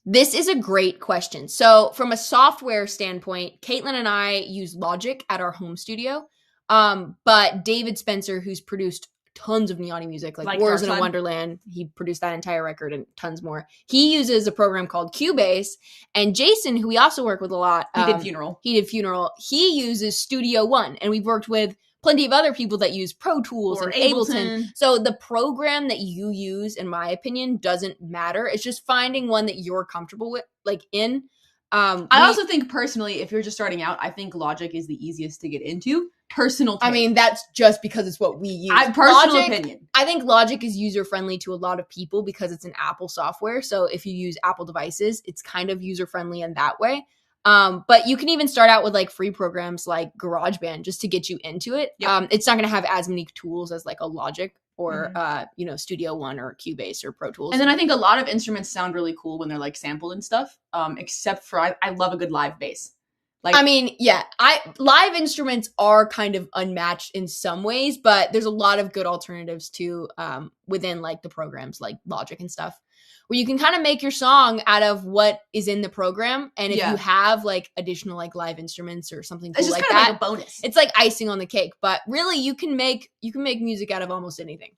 This is a great question. So from a software standpoint, Kaitlyn and I use Logic at our home studio. But David Spencer, who's produced tons of Neoni music, like Wars in a Wonderland, he produced that entire record and tons more. He uses a program called Cubase. And Jason, who we also work with a lot. He did Funeral. He uses Studio One. And we've worked with plenty of other people that use Pro Tools and Ableton. So the program that you use, in my opinion, doesn't matter. It's just finding one that you're comfortable with, like in. I also think personally, if you're just starting out, I think Logic is the easiest to get into. Personal take. I mean, that's just because it's what we use. Opinion. I think Logic is user-friendly to a lot of people because it's an Apple software. So if you use Apple devices, it's kind of user-friendly in that way. But you can even start out with like free programs like GarageBand just to get you into it. Yep. It's not going to have as many tools as like a Logic or, Studio One or Cubase or Pro Tools. And then I think a lot of instruments sound really cool when they're like sampled and stuff. Except for I love a good live bass. Like, I mean, yeah, live instruments are kind of unmatched in some ways, but there's a lot of good alternatives to within like the programs like Logic and stuff, where you can kind of make your song out of what is in the program. And if you have like additional like live instruments or something cool it's just like kind that, of like a bonus. It's like icing on the cake. But really, you can make music out of almost anything.